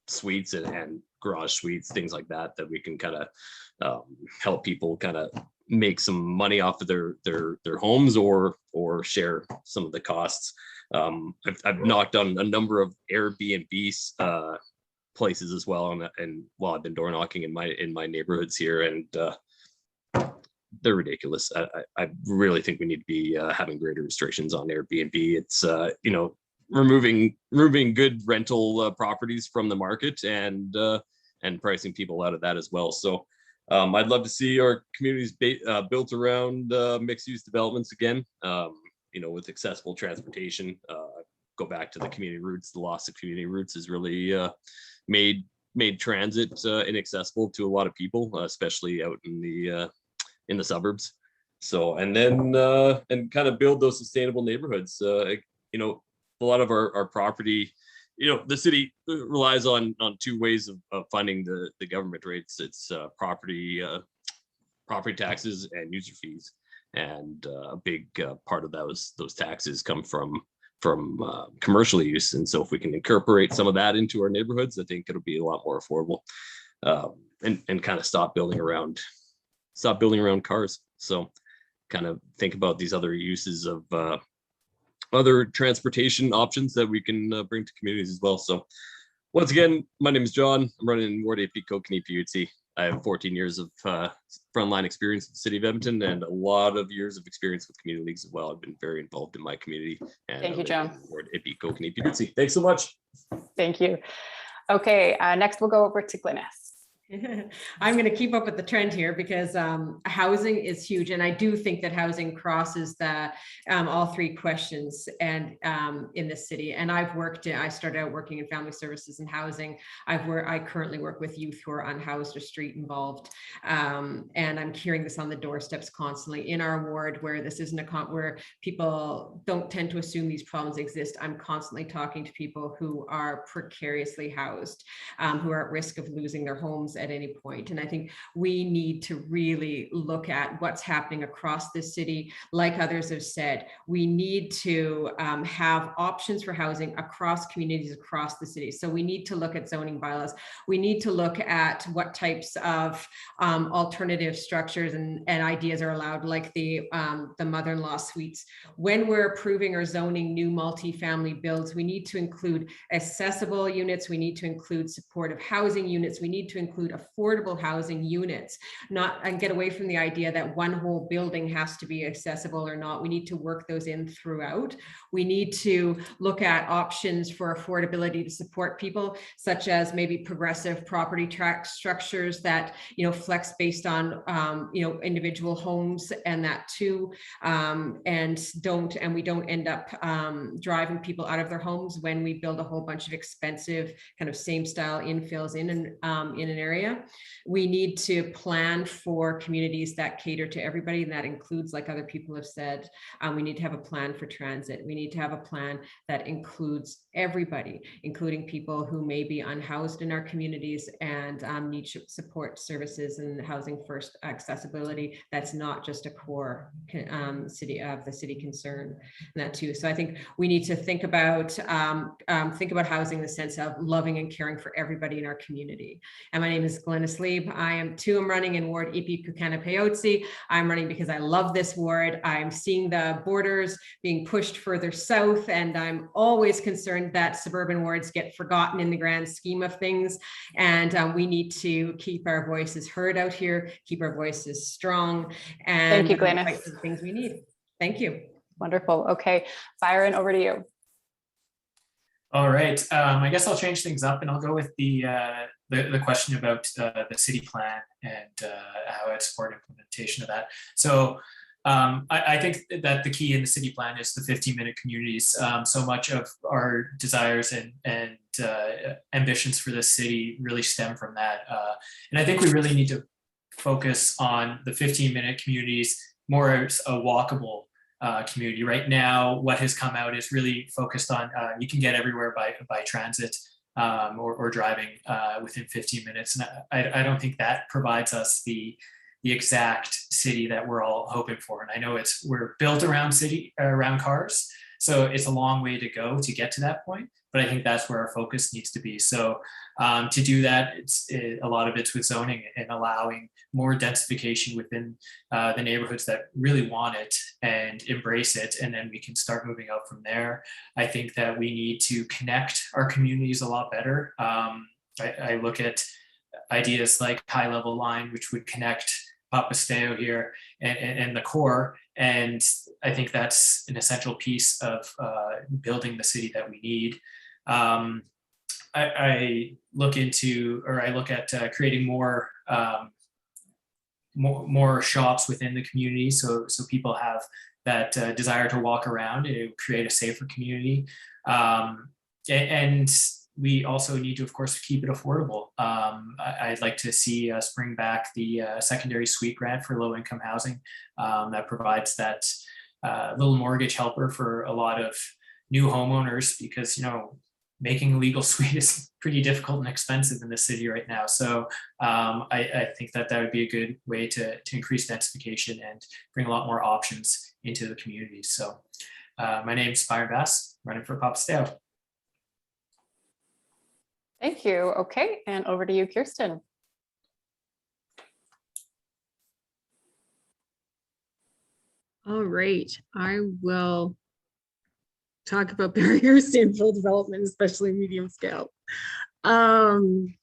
suites and garage suites, things like that we can kind of help people kind of make some money off of their homes or share some of the costs. I've knocked on a number of Airbnb places as well, and while I've been door knocking in my neighborhoods here, and they're ridiculous. I really think we need to be having greater restrictions on Airbnb. It's removing good rental properties from the market and pricing people out of that as well. So I'd love to see our communities built around mixed-use developments again. With accessible transportation. Go back to the community roots. The loss of community roots has really made transit inaccessible to a lot of people, especially out in the suburbs. So, and then and kind of build those sustainable neighborhoods. A lot of our property, the city relies on two ways of funding the government rates. It's property taxes and user fees. And a big part of those taxes come from commercial use. And so if we can incorporate some of that into our neighborhoods, I think it'll be a lot more affordable, and kind of stop building around cars. So kind of think about these other uses of other transportation options that we can bring to communities as well. So once again, my name is Jon. I'm running in Ward Ipiihkoohkanipiaohtsi. I have 14 years of frontline experience in the city of Edmonton and a lot of years of experience with community leagues as well. I've been very involved in my community. And thank you, Jon. Ipiihkoohkanipiaohtsi. Thanks so much. Thank you. Okay, next we'll go over to Glynnis. I'm going to keep up with the trend here because housing is huge, and I do think that housing crosses the all three questions and in this city. And I started out working in family services and housing. I currently work with youth who are unhoused or street involved, and I'm hearing this on the doorsteps constantly in our ward where this isn't where people don't tend to assume these problems exist. I'm constantly talking to people who are precariously housed, who are at risk of losing their homes at any point. And I think we need to really look at what's happening across this city. Like others have said, we need to have options for housing across communities across the city. So we need to look at zoning bylaws. We need to look at what types of alternative structures and ideas are allowed, like the mother-in-law suites. When we're approving or zoning new multifamily builds, we need to include accessible units. We need to include supportive housing units. We need to include affordable housing units, and get away from the idea that one whole building has to be accessible or not. We need to work those in throughout. We need to look at options for affordability to support people, such as maybe progressive property tax structures that flex based on individual homes, and that too, and we don't end up driving people out of their homes when we build a whole bunch of expensive kind of same style infills in an area. area. We need to plan for communities that cater to everybody, and that includes, like other people have said, we need to have a plan for transit. We need to have a plan that includes everybody, including people who may be unhoused in our communities and need support services and housing first accessibility. That's not just a core city concern, and that too. So I think we need to think about housing in the sense of loving and caring for everybody in our community. And my name is Glynnis Lieb. I'm running in Ward Ipiihkoohkanipiaohtsi. I'm running because I love this ward. I'm seeing the borders being pushed further south, and I'm always concerned that suburban wards get forgotten in the grand scheme of things. And we need to keep our voices heard out here, keep our voices strong, and Thank you, Glynnis. fight for the things we need. Thank you. Wonderful. Okay, Byron, over to you. All right. I guess I'll change things up, and I'll go with the question about the city plan and how I'd support implementation of that. So I think that the key in the city plan is the 15-minute communities. So much of our desires and ambitions for this city really stem from that. And I think we really need to focus on the 15-minute communities more as a walkable community. Right now, what has come out is really focused on you can get everywhere by transit or driving within 15 minutes. And I don't think that provides us the exact city that we're all hoping for. And I know we're built around cars, so it's a long way to go to get to that point. But I think that's where our focus needs to be. So to do that, a lot of it's with zoning and allowing more densification within the neighborhoods that really want it and embrace it. And then we can start moving out from there. I think that we need to connect our communities a lot better. I look at ideas like high level line, which would connect Papastew here and the core. And I think that's an essential piece of building the city that we need. I look at creating more shops within the community, so people have that desire to walk around and create a safer community. And we also need to, of course, keep it affordable. I'd like to see us bring back the secondary suite grant for low-income housing that provides that little mortgage helper for a lot of new homeowners, because making a legal suite is pretty difficult and expensive in the city right now. So I think that would be a good way to increase densification and bring a lot more options into the community. So my name is Byron Vass, running for Papastew. Thank you. Okay, and over to you, Kirsten. All right, I will talk about barriers to infill development, especially medium scale. And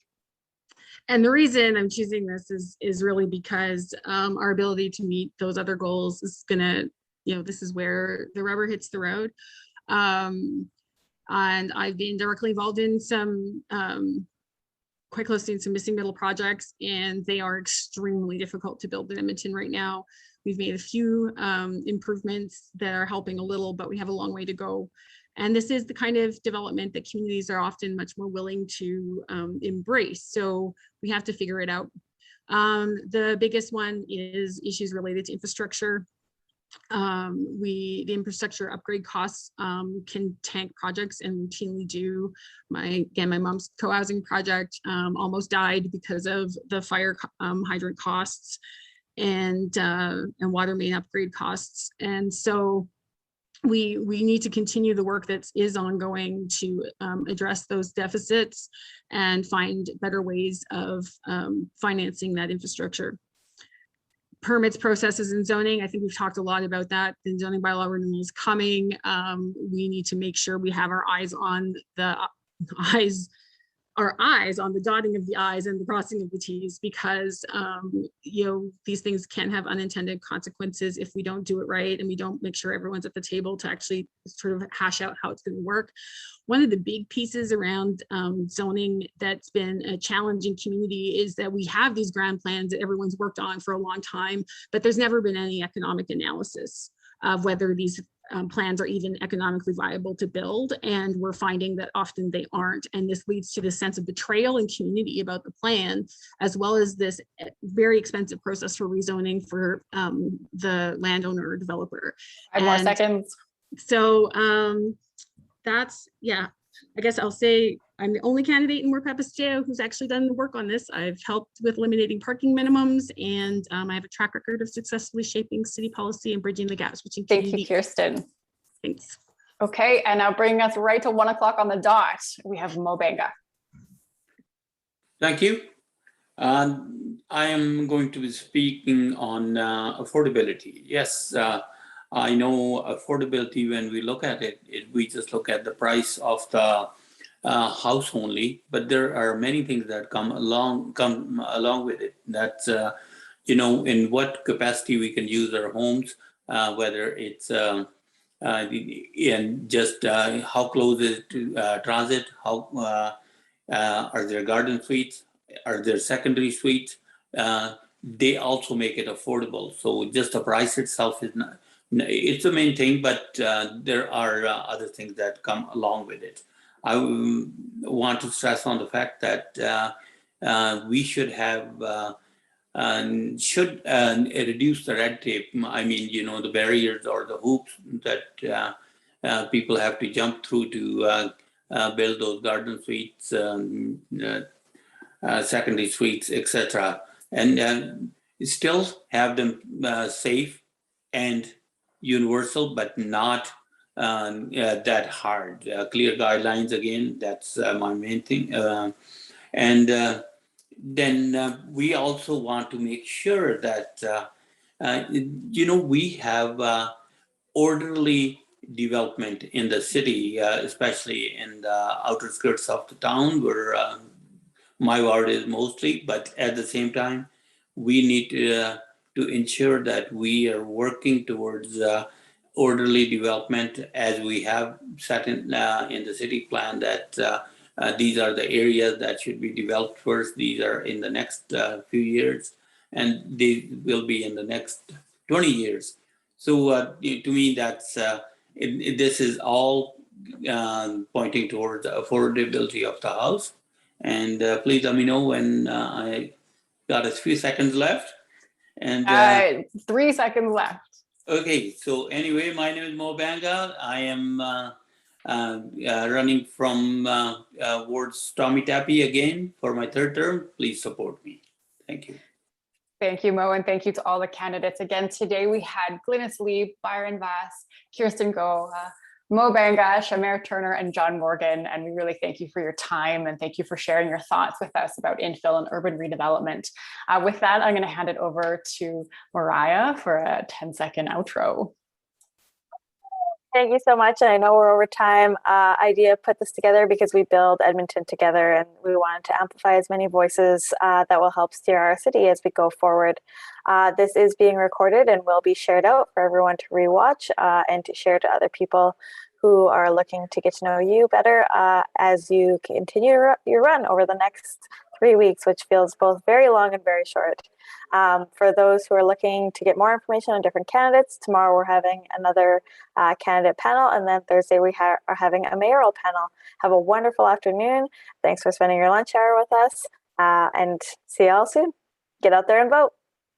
the reason I'm choosing this is really because our ability to meet those other goals is gonna, this is where the rubber hits the road. And I've been directly involved in some, quite close to some missing middle projects, and they are extremely difficult to build in Edmonton right now. We've made a few improvements that are helping a little, but we have a long way to go. And this is the kind of development that communities are often much more willing to embrace. So we have to figure it out. The biggest one is issues related to infrastructure. The infrastructure upgrade costs can tank projects and routinely do. My mom's co-housing project almost died because of the fire hydrant costs and water main upgrade costs. And so we need to continue the work that is ongoing to address those deficits and find better ways of financing that infrastructure. Permits, processes, and zoning. I think we've talked a lot about that. The zoning bylaw renewal is coming. We need to make sure we have our eyes on the dotting of the I's and the crossing of the T's, because these things can have unintended consequences if we don't do it right and we don't make sure everyone's at the table to actually sort of hash out how it's going to work. One of the big pieces around zoning that's been a challenging community is that we have these grand plans that everyone's worked on for a long time, but there's never been any economic analysis of whether these plans are even economically viable to build. And we're finding that often they aren't. And this leads to this sense of betrayal in community about the plan, as well as this very expensive process for rezoning for the landowner or developer. 5 more seconds. So that's, yeah, I guess I'll say I'm the only candidate in Ward Papastew who's actually done the work on this. I've helped with eliminating parking minimums, and I have a track record of successfully shaping city policy and bridging the gaps between Thank you, Kirsten. Thanks. Okay, and now bringing us right to 1 o'clock on the dot, we have Moe Banga. Thank you. I am going to be speaking on affordability. Yes, I know affordability, when we look at it, we just look at the price of the house only, but there are many things that come along with it. That's in what capacity we can use our homes, whether it's and just how close is it to transit, how are there garden suites, are there secondary suites? They also make it affordable. So just the price itself is not, it's the main thing, but there are other things that come along with it. I want to stress on the fact that we should have reduce the red tape. I mean, the barriers or the hoops that people have to jump through to build those garden suites, secondary suites, etc., and still have them safe and universal, but not that hard. Clear guidelines, again, that's my main thing. And then we also want to make sure that, we have orderly development in the city, especially in the outer skirts of the town, where my ward is mostly, but at the same time, we need to ensure that we are working towards orderly development, as we have set in the city plan that these are the areas that should be developed first. These are in the next few years, and they will be in the next 20 years. So to me, that's this is all pointing towards the affordability of the house. And please let me know when I got a few seconds left. And 3 seconds left. Okay, so anyway, my name is Moe Banga. I am running from Ward Sspomitapi again for my 3rd term. Please support me. Thank you. Thank you, Moe, and thank you to all the candidates. Again, today we had Glynnis Lieb, Byron Vass, Kirsten Goa, Moe Banga, Shamair Turner, and Jon Morgan. And we really thank you for your time, and thank you for sharing your thoughts with us about infill and urban redevelopment. With that, I'm going to hand it over to Mariah for a 10-second outro. Thank you so much. And I know we're over time. IDEA put this together because we build Edmonton together, and we wanted to amplify as many voices that will help steer our city as we go forward. This is being recorded and will be shared out for everyone to rewatch and to share to other people who are looking to get to know you better as you continue your run over the next 3 weeks, which feels both very long and very short. For those who are looking to get more information on different candidates, tomorrow we're having another candidate panel, and then Thursday we are having a mayoral panel. Have a wonderful afternoon. Thanks for spending your lunch hour with us, and see you all soon. Get out there and vote.